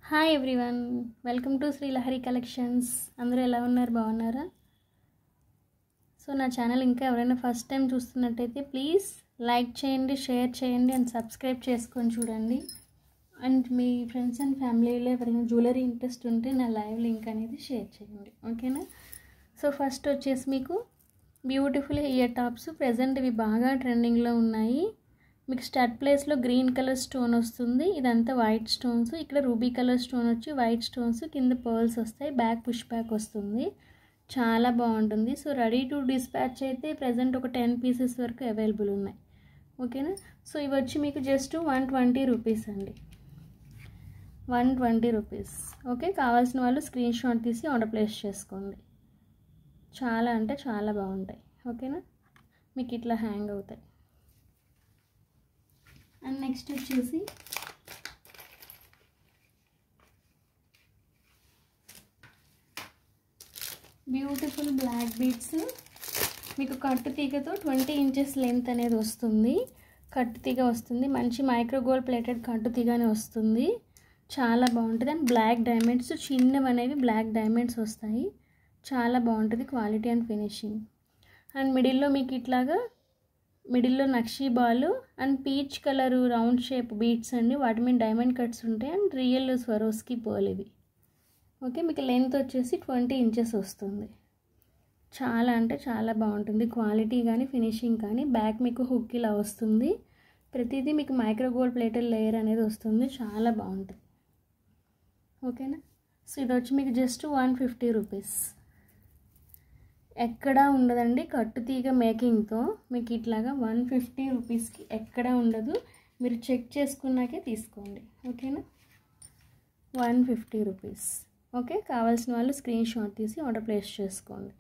Hi everyone, welcome to Shri Lahari collections. అందరూ ఎలా ఉన్నారు? బాగున్నారా? సో నా ఛానల్ ఇంకా ఎవరైనా ఫస్ట్ టైం చూస్తున్నట్టయితే ప్లీజ్ లైక్ చేయండి, షేర్ చేయండి అండ్ సబ్స్క్రైబ్ చేసుకొని చూడండి. అండ్ మీ ఫ్రెండ్స్ అండ్ ఫ్యామిలీలో ఎవరైనా జ్యువెలరీ ఇంట్రెస్ట్ ఉంటే నా లైవ్ లింక్ అనేది షేర్ చేయండి, ఓకేనా? సో ఫస్ట్ వచ్చేసి మీకు బ్యూటిఫుల్ ఇయర్ టాప్స్. ప్రజెంట్ ఇవి బాగా ట్రెండింగ్లో ఉన్నాయి. మీకు స్టడ్ ప్లేస్లో గ్రీన్ కలర్ స్టోన్ వస్తుంది. ఇదంతా వైట్ స్టోన్స్. ఇక్కడ రూబీ కలర్ స్టోన్ వచ్చి వైట్ స్టోన్స్, కింద పర్ల్స్ వస్తాయి. బ్యాక్ పుష్ బ్యాక్ వస్తుంది. చాలా బాగుంటుంది. సో రెడీ టు డిస్పాచ్ అయితే ప్రజెంట్ ఒక 10 పీసెస్ వరకు అవైలబుల్ ఉన్నాయి, ఓకేనా? సో ఇవి వచ్చి మీకు జస్ట్ 120 రూపీస్ అండి, 120 రూపీస్. ఓకే, కావాల్సిన వాళ్ళు స్క్రీన్ షాట్ తీసి ఆర్డర్ ప్లేస్ చేసుకోండి. చాలా అంటే చాలా బాగుంటాయి, ఓకేనా? మీకు ఇట్లా హ్యాంగ్ అవుతాయి. అండ్ నెక్స్ట్ వచ్చేసి బ్యూటిఫుల్ బ్లాక్ బీడ్స్. మీకు కట్టు తీగతో 20 ఇంచెస్ లెంత్ అనేది వస్తుంది. కట్టు తీగ వస్తుంది. మంచి మైక్రోగోల్డ్ ప్లేటెడ్ కట్టు తీగనే వస్తుంది. చాలా బాగుంటుంది. అండ్ బ్లాక్ డైమండ్స్, చిన్నవి అనేవి బ్లాక్ డైమండ్స్ వస్తాయి. చాలా బాగుంటుంది క్వాలిటీ అండ్ ఫినిషింగ్. అండ్ మిడిల్లో మీకు ఇట్లాగా మిడిల్లో nakshi ball and peach colour round shape beads అండి. వాటి మీద డైమండ్ కట్స్ ఉంటాయి. అండ్ రియల్ స్వరోస్కి పర్ల్ ఇవి. ఓకే, మీకు లెంత్ వచ్చేసి 20 ఇంచెస్ వస్తుంది. చాలా అంటే చాలా బాగుంటుంది క్వాలిటీ కానీ ఫినిషింగ్ కానీ. బ్యాక్ మీకు హుక్ ఇలా వస్తుంది. ప్రతిదీ మీకు మైక్రోగోల్డ్ ప్లేటెడ్ లేయర్ అనేది వస్తుంది. చాలా బాగుంటుంది, ఓకేనా? సో ఇది వచ్చి మీకు జస్ట్ 150 రూపీస్. ఎక్కడా ఉండదండి కట్టు తీగ మేకింగ్తో. మీకు ఇట్లాగా 150 రూపీస్కి ఎక్కడా ఉండదు. మీరు చెక్ చేసుకున్నాకే తీసుకోండి, ఓకేనా? 150 రూపీస్. ఓకే, కావాల్సిన వాళ్ళు స్క్రీన్ షాట్ తీసి ఆర్డర్ ప్లేస్ చేసుకోండి.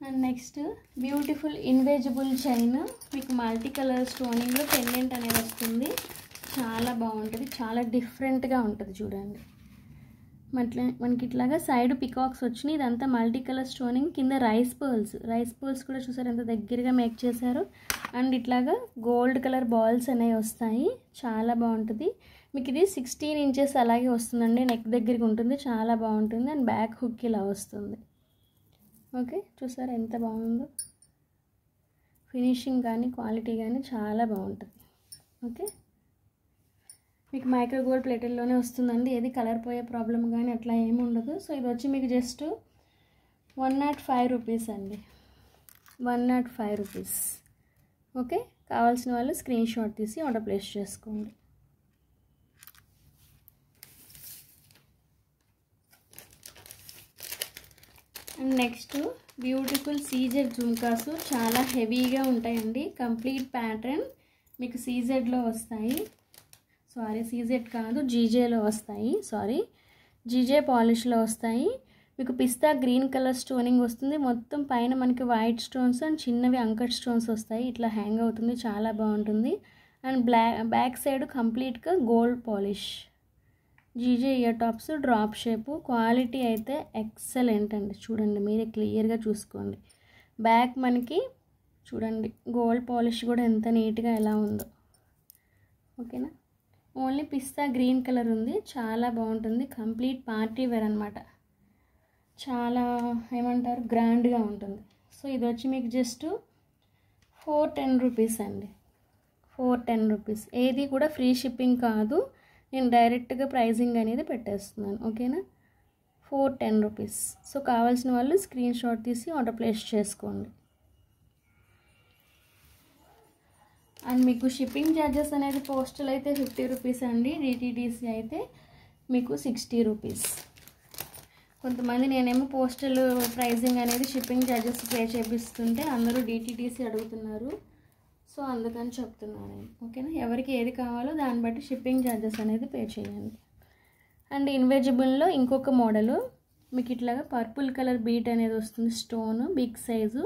And next beautiful invisible chain. మీకు మల్టీ కలర్ స్టోనింగ్లో పెండెంట్ అనేది వస్తుంది. చాలా బాగుంటుంది. చాలా డిఫరెంట్గా ఉంటుంది చూడండి. మనకి ఇట్లాగా సైడ్ పికాక్స్ వచ్చినాయి. ఇదంతా మల్టీ కలర్ స్టోనింగ్. కింద రైస్ పర్ల్స్ కూడా చూసారు ఎంత దగ్గరగా మేక్ చేశారు. అండ్ ఇట్లాగా గోల్డ్ కలర్ బాల్స్ అనేవి వస్తాయి. చాలా బాగుంటుంది. మీకు ఇది 16 ఇంచెస్ అలాగే వస్తుందండి. నెక్ దగ్గరికి ఉంటుంది. చాలా బాగుంటుంది. అండ్ బ్యాక్ హుక్ ఇలా వస్తుంది. ఓకే, చూసారు ఎంత బాగుందో. ఫినిషింగ్ కానీ క్వాలిటీ కానీ చాలా బాగుంటుంది. ఓకే, మీకు మైక్రోగోల్డ్ ప్లేటెడ్లోనే వస్తుందండి. ఏది కలర్ పోయే ప్రాబ్లం కానీ అట్లా ఏమి ఉండదు. సో ఇది వచ్చి మీకు జస్ట్ 105 రూపీస్ అండి, 105 రూపీస్. ఓకే, కావాల్సిన వాళ్ళు స్క్రీన్ షాట్ తీసి ఆర్డర్ ప్లేస్ చేసుకోండి. And next beautiful CZ jhumkas. చాలా హెవీగా ఉంటాయండి. కంప్లీట్ ప్యాటర్న్ మీకు సీజెడ్లో వస్తాయి. సీజెడ్ కాదు, జీజేలో వస్తాయి. జీజే పాలిష్లో వస్తాయి. మీకు పిస్తా గ్రీన్ కలర్ స్టోనింగ్ వస్తుంది. మొత్తం పైన మనకి వైట్ స్టోన్స్ అండ్ చిన్నవి అంకట్ స్టోన్స్ వస్తాయి. ఇట్లా హ్యాంగ్ అవుతుంది. చాలా బాగుంటుంది. అండ్ బ్యాక్ సైడ్ కంప్లీట్గా gold polish. GJ ear tops drop shape. Quality అయితే ఎక్సలెంట్ అండి. చూడండి, మీరే క్లియర్గా చూసుకోండి. బ్యాక్ మనకి చూడండి గోల్డ్ పాలిష్ కూడా ఎంత నీట్గా ఎలా ఉందో, ఓకేనా? ఓన్లీ పిస్తా గ్రీన్ కలర్ ఉంది. చాలా బాగుంటుంది. కంప్లీట్ పార్టీ వేర్ అనమాట. చాలా ఏమంటారు, గ్రాండ్గా ఉంటుంది. సో ఇది వచ్చి మీకు జస్ట్ 410 రూపీస్ అండి, 410 రూపీస్. ఏది కూడా ఫ్రీ షిప్పింగ్ కాదు. నేను డైరెక్ట్గా ప్రైజింగ్ అనేది పెట్టేస్తున్నాను, ఓకేనా? 410 రూపీస్. సో కావాల్సిన వాళ్ళు స్క్రీన్ షాట్ తీసి ఆర్డర్ ప్లేస్ చేసుకోండి. అండ్ మీకు షిప్పింగ్ ఛార్జెస్ అనేది పోస్టల్ అయితే 50 రూపీస్ అండి. డిటీడీసీ అయితే మీకు 60 రూపీస్. కొంతమంది నేనేమో పోస్టల్ ప్రైజింగ్ అనేది షిప్పింగ్ ఛార్జెస్ పే చేపిస్తుంటే అందరూ డిటీడీసీ అడుగుతున్నారు. సో అందుకని చెప్తున్నాను నేను, ఓకేనా? ఎవరికి ఏది కావాలో దాన్ని బట్టి షిప్పింగ్ ఛార్జెస్ అనేది పే చేయండి. అండ్ ఇన్విజిబుల్లో ఇంకొక మోడలు మీకు ఇట్లాగా పర్పుల్ కలర్ బీట్ అనేది వస్తుంది. Stone big size.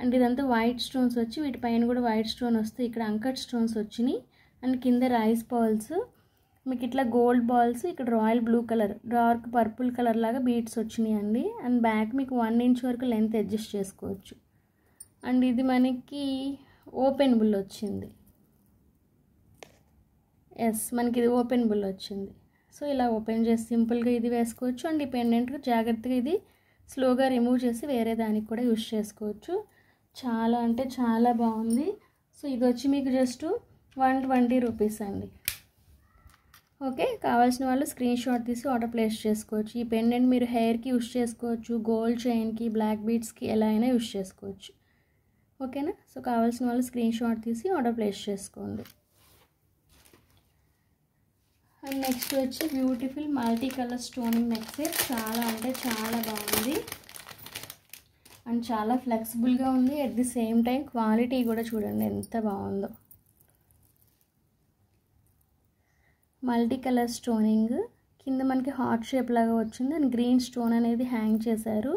అండ్ ఇదంతా వైట్ స్టోన్స్ వచ్చి వీటిపైన కూడా వైట్ స్టోన్ వస్తాయి. ఇక్కడ అంకట్ స్టోన్స్ వచ్చినాయి. అండ్ కింద రైస్ బాల్స్. మీకు ఇట్లా గోల్డ్ బాల్స్, ఇక్కడ royal blue colour, dark purple colour లాగా బీట్స్ వచ్చినాయి అండి. అండ్ బ్యాక్ మీకు 1 ఇంచ్ వరకు లెంత్ అడ్జస్ట్ చేసుకోవచ్చు. అండ్ ఇది మనకి ఓపెన్ బుల్ వచ్చింది. ఎస్, మనకి ఇది ఓపెన్ బుల్ వచ్చింది. సో ఇలా ఓపెన్ చేసి సింపుల్గా ఇది వేసుకోవచ్చు. అండ్ ఈ పెండెంట్గా జాగ్రత్తగా ఇది స్లోగా రిమూవ్ చేసి వేరే దానికి కూడా యూస్ చేసుకోవచ్చు. చాలా అంటే చాలా బాగుంది. సో ఇది వచ్చి మీకు జస్ట్ 120 రూపీస్ అండి. ఓకే, కావాల్సిన వాళ్ళు స్క్రీన్ షాట్ తీసి ఆర్డర్ ప్లేస్ చేసుకోవచ్చు. ఈ పెండెంట్ మీరు హెయిర్కి యూస్ చేసుకోవచ్చు, గోల్డ్ చైన్కి, బ్లాక్ బీడ్స్కి ఎలా అయినా యూస్ చేసుకోవచ్చు. ఓకేనా? సో కావాల్సిన వాళ్ళు స్క్రీన్ షాట్ తీసి ఆర్డర్ ప్లేస్ చేసుకోండి. అండ్ నెక్స్ట్ వచ్చి beautiful multi colour stoning neck set. చాలా అంటే చాలా బాగుంది అండ్ చాలా ఫ్లెక్సిబుల్గా ఉంది. At the same time quality కూడా చూడండి ఎంత బాగుందో. మల్టీ కలర్ స్టోనింగ్, కింద మనకి హార్ట్ షేప్ లాగా వచ్చింది అండ్ గ్రీన్ స్టోన్ అనేది హ్యాంగ్ చేశారు,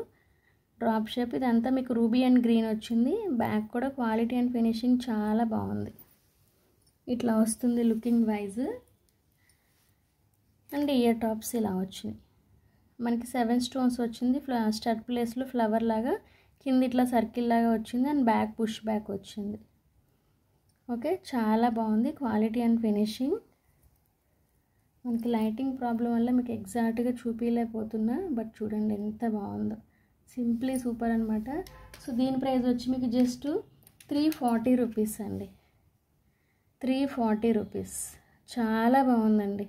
డ్రాప్ షేప్. ఇదంతా మీకు రూబీ అండ్ గ్రీన్ వచ్చింది. బ్యాక్ కూడా క్వాలిటీ అండ్ ఫినిషింగ్ చాలా బాగుంది. ఇట్లా వస్తుంది looking wise. And ear tops ఇలా వచ్చినాయి. మనకి 7 స్టోన్స్ వచ్చింది. స్టడ్ ప్లేస్లో ఫ్లవర్ లాగా, కింద ఇట్లా సర్కిల్ లాగా వచ్చింది అండ్ బ్యాక్ పుష్ బ్యాక్ వచ్చింది. ఓకే, చాలా బాగుంది క్వాలిటీ అండ్ ఫినిషింగ్. మనకి లైటింగ్ ప్రాబ్లం వల్ల మీకు ఎగ్జాక్ట్గా చూపించలేకపోతున్నా, బట్ చూడండి ఎంత బాగుందో. సింప్లీ సూపర్ అనమాట. సో దీని ప్రైస్ వచ్చి మీకు జస్ట్ 340 రూపీస్ అండి. 340 రూపీస్. చాలా బాగుందండి,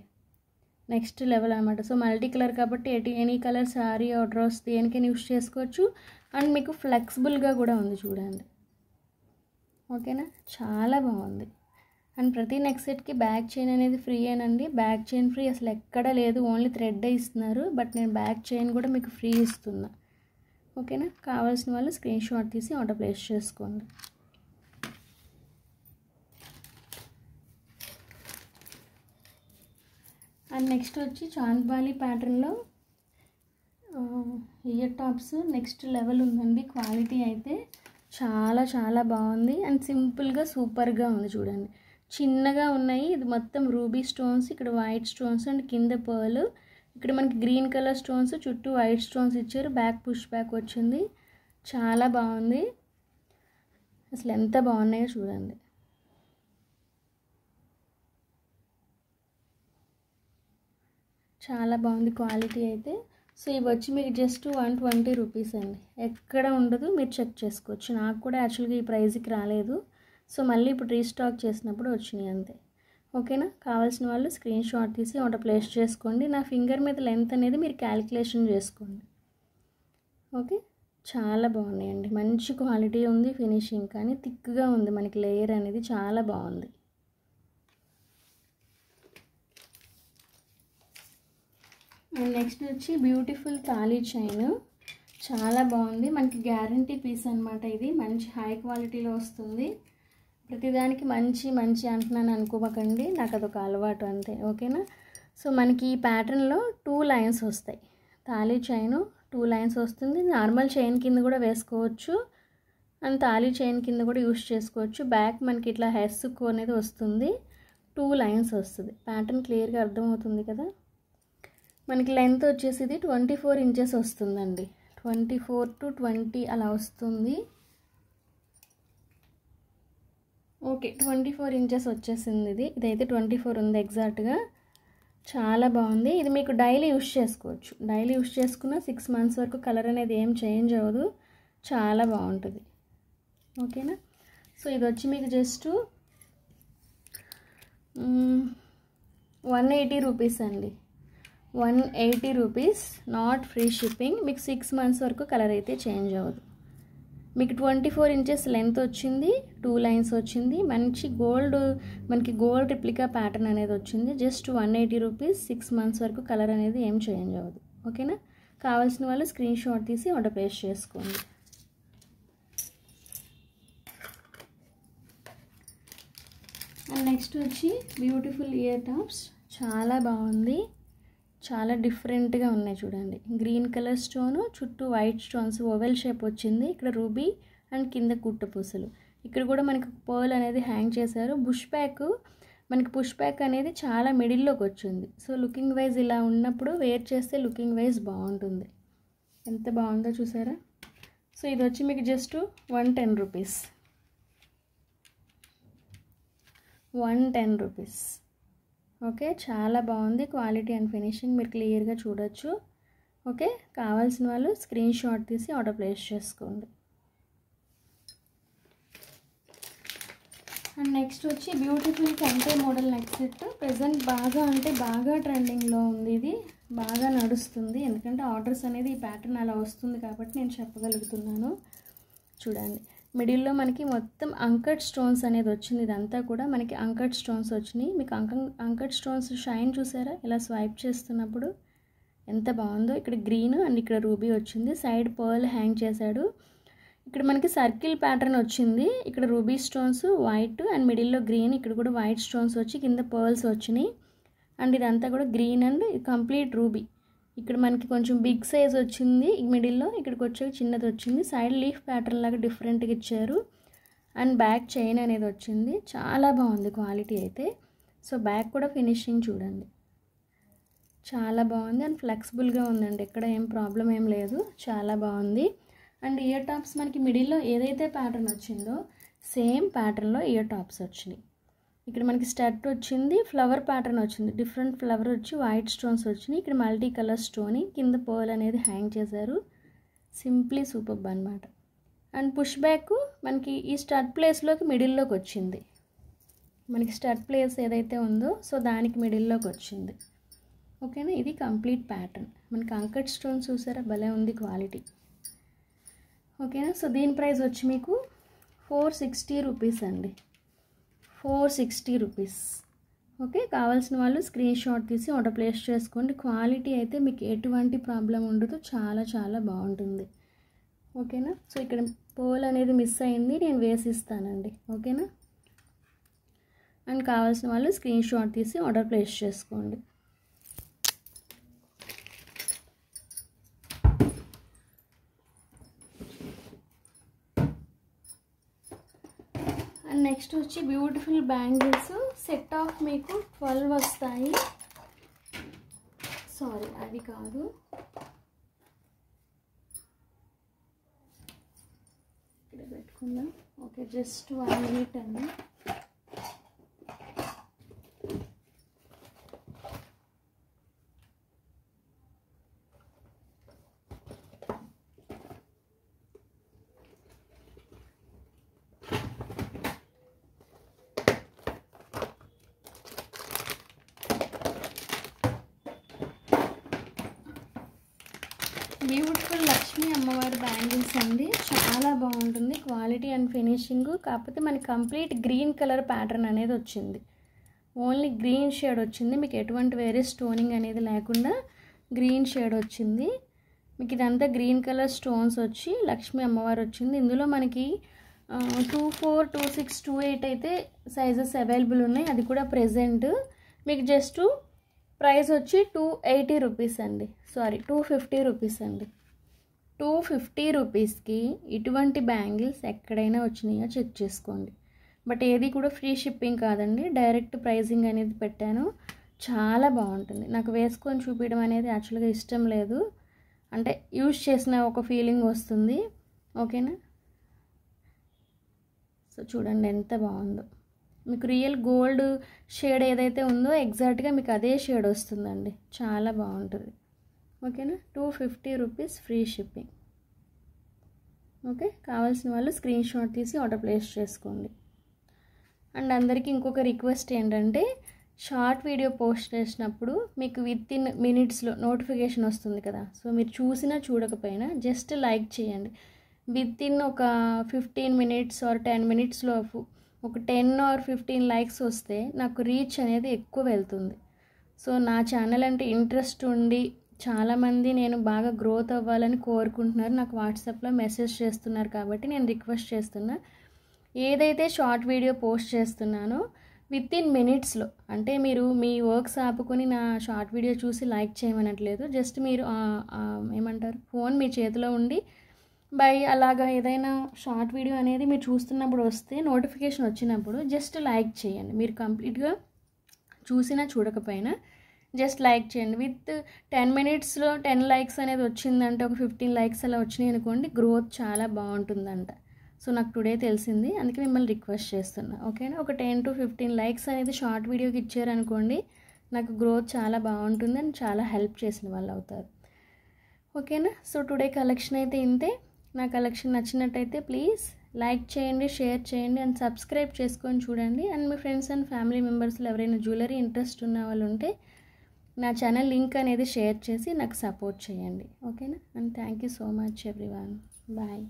నెక్స్ట్ లెవెల్ అనమాట. సో మల్టీ కలర్ కాబట్టి any colour sari or dress దేనికైనా యూస్ చేసుకోవచ్చు. అండ్ మీకు ఫ్లెక్సిబుల్గా కూడా ఉంది చూడండి. ఓకేనా, చాలా బాగుంది. అండ్ ప్రతి నెక్ సెట్కి బ్యాక్ చైన్ అనేది ఫ్రీ ఏనండి. బ్యాక్ చైన్ ఫ్రీ అసలు ఎక్కడా లేదు, ఓన్లీ థ్రెడ్ ఇస్తున్నారు. బట్ నేను బ్యాక్ చైన్ కూడా మీకు ఫ్రీ ఇస్తున్నా. ఓకేనా, కావాల్సిన వాళ్ళు స్క్రీన్ షాట్ తీసి ఆర్డర్ ప్లేస్ చేసుకోండి. అండ్ నెక్స్ట్ వచ్చి చాంద్బాలి ప్యాటర్న్లో ఇయర్ టాప్స్ నెక్స్ట్ లెవెల్ ఉందండి. క్వాలిటీ అయితే చాలా చాలా బాగుంది అండ్ సింపుల్గా సూపర్గా ఉంది చూడండి. చిన్నగా ఉన్నాయి. ఇది మొత్తం రూబీ స్టోన్స్, ఇక్కడ వైట్ స్టోన్స్ అండ్ కింద పర్ల్, ఇక్కడ మనకి గ్రీన్ కలర్ స్టోన్స్, చుట్టూ వైట్ స్టోన్స్ ఇచ్చారు. బ్యాక్ పుష్ బ్యాక్ వచ్చింది. చాలా బాగుంది, అసలు ఎంత బాగున్నాయో చూడండి. చాలా బాగుంది క్వాలిటీ అయితే. సో ఇవి వచ్చి మీకు జస్ట్ 120 రూపీస్ అండి. ఎక్కడ ఉండదు, మీరు చెక్ చేసుకోవచ్చు. నాకు కూడా యాక్చువల్గా ఈ ప్రైస్కి రాలేదు. సో మళ్ళీ ఇప్పుడు రీస్టాక్ చేసినప్పుడు వచ్చినాయి అంతే. ఓకేనా, కావాల్సిన వాళ్ళు స్క్రీన్ షాట్ తీసి ఆర్డర్ ప్లేస్ చేసుకోండి. నా ఫింగర్ మీద లెంత్ అనేది మీరు క్యాలిక్యులేషన్ చేసుకోండి. ఓకే, చాలా బాగున్నాయండి, మంచి క్వాలిటీ ఉంది, ఫినిషింగ్ కానీ థిక్గా ఉంది. మనకి లేయర్ అనేది చాలా బాగుంది. అండ్ నెక్స్ట్ వచ్చి బ్యూటిఫుల్ తాళీ చైన్. చాలా బాగుంది, మనకి గ్యారంటీ పీస్ అనమాట. ఇది మంచి హై క్వాలిటీలో వస్తుంది. ప్రతిదానికి మంచి మంచి అంటున్నాను అనుకోకండి, నాకు అదొక అలవాటు అంతే. ఓకేనా, సో మనకి ఈ ప్యాటర్న్లో 2 లైన్స్ వస్తాయి. తాళీ చైన్ 2 లైన్స్ వస్తుంది. నార్మల్ చైన్ కింద కూడా వేసుకోవచ్చు అండ్ తాళీ చైన్ కింద కూడా యూస్ చేసుకోవచ్చు. బ్యాక్ మనకి ఇట్లా హెస్సుకు అనేది వస్తుంది. 2 లైన్స్ వస్తుంది. ప్యాటర్న్ క్లియర్గా అర్థమవుతుంది కదా. మనకి లెంత్ వచ్చేసి ఇది 24 ఇంచెస్ వస్తుందండి. 24 to 20 అలా వస్తుంది. ఓకే, 24 ఇంచెస్ వచ్చేసింది. ఇదైతే 24 ఉంది ఎగ్జాక్ట్గా. చాలా బాగుంది. ఇది మీకు డైలీ యూస్ చేసుకోవచ్చు. డైలీ యూస్ చేసుకున్న 6 months వరకు కలర్ అనేది ఏం చేంజ్ అవ్వదు. చాలా బాగుంటుంది. ఓకేనా, సో ఇది వచ్చి మీకు జస్ట్ 180 రూపీస్ అండి. 180 రూపీస్, నాట్ ఫ్రీ షిప్పింగ్. మీకు 6 months వరకు కలర్ అయితే చేంజ్ అవ్వదు. మీకు 24 ఇంచెస్ లెంత్ వచ్చింది, 2 లైన్స్ వచ్చింది. మనకి గోల్డ్ రిప్లికా ప్యాటర్న్ అనేది వచ్చింది. Just 180 rupees. 6 months వరకు కలర్ అనేది ఏం చేంజ్ అవ్వదు. ఓకేనా, కావాల్సిన వాళ్ళు స్క్రీన్ షాట్ తీసి ఆర్డర్ ప్లేస్ చేసుకోండి. అండ్ నెక్స్ట్ వచ్చి బ్యూటిఫుల్ ఇయర్ టాప్స్. చాలా బాగుంది, చాలా డిఫరెంట్గా ఉన్నాయి చూడండి. గ్రీన్ కలర్ స్టోను, చుట్టూ వైట్ స్టోన్స్, ఓవెల్ షేప్ వచ్చింది. ఇక్కడ రూబీ అండ్ కింద కుట్ట పూసలు. ఇక్కడ కూడా మనకి పర్ల్ అనేది హ్యాంగ్ చేశారు. మనకి పుష్ బ్యాక్ అనేది చాలా మిడిల్లోకి వచ్చింది. సో లుకింగ్ వైజ్ ఇలా ఉన్నప్పుడు వేర్ చేస్తే లుకింగ్ వైజ్ బాగుంటుంది. ఎంత బాగుందో చూసారా. సో ఇది వచ్చి మీకు జస్ట్ 110 రూపీస్, 110 రూపీస్. ఓకే, చాలా బాగుంది క్వాలిటీ అండ్ ఫినిషింగ్ మీరు క్లియర్గా చూడొచ్చు. ఓకే, కావాల్సిన వాళ్ళు స్క్రీన్ షాట్ తీసి ఆర్డర్ ప్లేస్ చేసుకోండి. అండ్ నెక్స్ట్ వచ్చి బ్యూటిఫుల్ కంటే మోడల్ నెక్ సెట్. ప్రెజెంట్ బాగా ట్రెండింగ్లో ఉంది, ఇది బాగా నడుస్తుంది. ఎందుకంటే ఆర్డర్స్ అనేది ఈ ప్యాటర్న్ అలా వస్తుంది కాబట్టి నేను చెప్పగలుగుతున్నాను. చూడండి, మిడిల్లో మనకి మొత్తం అంకట్ స్టోన్స్ అనేది వచ్చింది. ఇదంతా కూడా మనకి అంకట్ స్టోన్స్ వచ్చినాయి. మీకు అంకట్ స్టోన్స్ షైన్ చూసారా, ఇలా స్వైప్ చేస్తున్నప్పుడు ఎంత బాగుందో. ఇక్కడ గ్రీన్ అండ్ ఇక్కడ రూబీ వచ్చింది. సైడ్ పర్ల్ హ్యాంగ్ చేశాడు. ఇక్కడ మనకి సర్కిల్ ప్యాటర్న్ వచ్చింది. ఇక్కడ రూబీ స్టోన్స్ వైట్ అండ్ మిడిల్లో గ్రీన్, ఇక్కడ కూడా వైట్ స్టోన్స్ వచ్చి కింద పర్ల్స్ వచ్చినాయి. అండ్ ఇదంతా కూడా గ్రీన్ అండ్ కంప్లీట్ రూబీ. ఇక్కడ మనకి కొంచెం బిగ్ సైజ్ వచ్చింది మిడిల్లో, ఇక్కడికి వచ్చే చిన్నది వచ్చింది. సైడ్ లీఫ్ ప్యాటర్న్ లాగా డిఫరెంట్గా ఇచ్చారు. అండ్ బ్యాక్ చైన్ అనేది వచ్చింది. చాలా బాగుంది క్వాలిటీ అయితే. సో బ్యాక్ కూడా ఫినిషింగ్ చూడండి, చాలా బాగుంది అండ్ ఫ్లెక్సిబుల్గా ఉందండి. ఇక్కడ ఏం ప్రాబ్లం ఏం లేదు, చాలా బాగుంది. అండ్ ఇయర్ టాప్స్ మనకి మిడిల్లో ఏదైతే ప్యాటర్న్ వచ్చిందో సేమ్ ప్యాటర్న్లో ఇయర్ టాప్స్ వచ్చినాయి. ఇక్కడ మనకి స్టడ్ వచ్చింది, ఫ్లవర్ ప్యాటర్న్ వచ్చింది, డిఫరెంట్ ఫ్లవర్ వచ్చి వైట్ స్టోన్స్ వచ్చినాయి. ఇక్కడ మల్టీ కలర్ స్టోన్, కింద పర్ల్ అనేది హ్యాంగ్ చేశారు. సింప్లీ సూపర్బ్ అనమాట. అండ్ పుష్ బ్యాక్ మనకి ఈ స్టడ్ ప్లేస్లోకి మిడిల్లోకి వచ్చింది. మనకి స్టడ్ ప్లేస్ ఏదైతే ఉందో సో దానికి మిడిల్లోకి వచ్చింది. ఓకేనా, ఇది కంప్లీట్ ప్యాటర్న్. మనకి అంకట్ స్టోన్స్ చూసారా, భలే ఉంది క్వాలిటీ. ఓకేనా, సో దీని ప్రైస్ వచ్చి మీకు 460 రూపీస్ అండి, 460 రూపీస్. ఓకే, కావాల్సిన వాళ్ళు స్క్రీన్ షాట్ తీసి ఆర్డర్ ప్లేస్ చేసుకోండి. క్వాలిటీ అయితే మీకు ఎటువంటి ప్రాబ్లం ఉండదు, చాలా చాలా బాగుంటుంది. ఓకేనా, సో ఇక్కడ పోల్ అనేది మిస్ అయింది, నేను వేసిస్తానండి. ఓకేనా, అండ్ కావాల్సిన వాళ్ళు స్క్రీన్ షాట్ తీసి ఆర్డర్ ప్లేస్ చేసుకోండి. అండ్ నెక్స్ట్ వచ్చి బ్యూటిఫుల్ బ్యాంగిల్స్ సెట్ ఆఫ్ మీకు 12 వస్తాయి. సారీ అవి కాదు, ఇక్కడ పెట్టుకుందాం. ఓకే, జస్ట్ 1 మినిట్ అండి. బ్యూటిఫుల్ లక్ష్మీ అమ్మవారి బ్యాంగిల్స్ అండి, చాలా బాగుంటుంది క్వాలిటీ అండ్ ఫినిషింగ్. కాకపోతే మనకి కంప్లీట్ గ్రీన్ కలర్ ప్యాటర్న్ అనేది వచ్చింది, ఓన్లీ గ్రీన్ షేడ్ వచ్చింది. మీకు ఎటువంటి వేరే స్టోనింగ్ అనేది లేకుండా గ్రీన్ షేడ్ వచ్చింది. మీకు ఇదంతా గ్రీన్ కలర్ స్టోన్స్ వచ్చి లక్ష్మీ అమ్మవారు వచ్చింది. ఇందులో మనకి 24, 26, 28 అయితే సైజెస్ అవైలబుల్ ఉన్నాయి. అది కూడా ప్రెజెంట్ మీకు జస్ట్ ప్రైస్ వచ్చి 280 రూపీస్ అండి, సారీ 250 రూపీస్ అండి. 250 రూపీస్కి ఇటువంటి బ్యాంగిల్స్ ఎక్కడైనా వచ్చినాయో చెక్ చేసుకోండి. బట్ ఏది కూడా ఫ్రీ షిప్పింగ్ కాదండి, డైరెక్ట్ ప్రైజింగ్ అనేది పెట్టాను. చాలా బాగుంటుంది. నాకు వేసుకొని చూపించడం అనేది యాక్చువల్గా ఇష్టం లేదు, అంటే యూజ్ చేసిన ఒక ఫీలింగ్ వస్తుంది. ఓకేనా, సో చూడండి ఎంత బాగుందో. మీకు రియల్ గోల్డ్ షేడ్ ఏదైతే ఉందో ఎగ్జాక్ట్గా మీకు అదే షేడ్ వస్తుందండి, చాలా బాగుంటుంది. ఓకేనా, 250 రూపీస్ ఫ్రీ షిప్పింగ్. ఓకే, కావాల్సిన వాళ్ళు స్క్రీన్ షాట్ తీసి ఆర్డర్ ప్లేస్ చేసుకోండి. అండ్ అందరికీ ఇంకొక రిక్వెస్ట్ ఏంటంటే, షార్ట్ వీడియో పోస్ట్ చేసినప్పుడు మీకు వితిన్ మినిట్స్లో నోటిఫికేషన్ వస్తుంది కదా, సో మీరు చూసినా చూడకపోయినా జస్ట్ లైక్ చేయండి. వితిన్ ఒక 15 మినిట్స్ ఆర్ 10 మినిట్స్లో ఒక 10 or 15 లైక్స్ వస్తే నాకు రీచ్ అనేది ఎక్కువ వెళ్తుంది. సో నా ఛానల్ అంటే ఇంట్రెస్ట్ ఉండి చాలామంది నేను బాగా గ్రోత్ అవ్వాలని కోరుకుంటున్నారు, నాకు వాట్సాప్లో మెసేజ్ చేస్తున్నారు. కాబట్టి నేను రిక్వెస్ట్ చేస్తున్నా, ఏదైతే షార్ట్ వీడియో పోస్ట్ చేస్తున్నానో వితిన్ మినిట్స్లో, అంటే మీరు మీ వర్క్స్ ఆపుకొని నా షార్ట్ వీడియో చూసి లైక్ చేయమనట్లేదు, జస్ట్ మీరు ఏమంటారు ఫోన్ మీ చేతిలో ఉండి అలాగా ఏదైనా షార్ట్ వీడియో అనేది మీరు చూస్తున్నప్పుడు వస్తే నోటిఫికేషన్ వచ్చినప్పుడు జస్ట్ లైక్ చేయండి. మీరు కంప్లీట్గా చూసినా చూడకపోయినా జస్ట్ లైక్ చేయండి. విత్ 10 మినిట్స్లో 10 లైక్స్ అనేది వచ్చిందంటే, ఒక 15 లైక్స్ అలా వచ్చినాయి అనుకోండి, గ్రోత్ చాలా బాగుంటుందంట. సో నాకు టుడే తెలిసింది, అందుకే మిమ్మల్ని రిక్వెస్ట్ చేస్తున్నా. ఓకేనా, ఒక 10 to 15 లైక్స్ అనేది షార్ట్ వీడియోకి ఇచ్చారనుకోండి, నాకు గ్రోత్ చాలా బాగుంటుంది అండ్ చాలా హెల్ప్ చేసిన వాళ్ళు అవుతారు. ఓకేనా, సో టుడే కలెక్షన్ అయితే ఇంతే. నా కలెక్షన్ నచ్చినట్టయితే ప్లీజ్ లైక్ చేయండి, షేర్ చేయండి అండ్ సబ్స్క్రైబ్ చేసుకొని చూడండి. అండ్ మీ ఫ్రెండ్స్ అండ్ ఫ్యామిలీ మెంబర్స్లో ఎవరైనా జ్యువెలరీ ఇంట్రెస్ట్ ఉన్న వాళ్ళు ఉంటే నా ఛానల్ లింక్ అనేది షేర్ చేసి నాకు సపోర్ట్ చేయండి. ఓకేనా, and thank you so much everyone. Bye.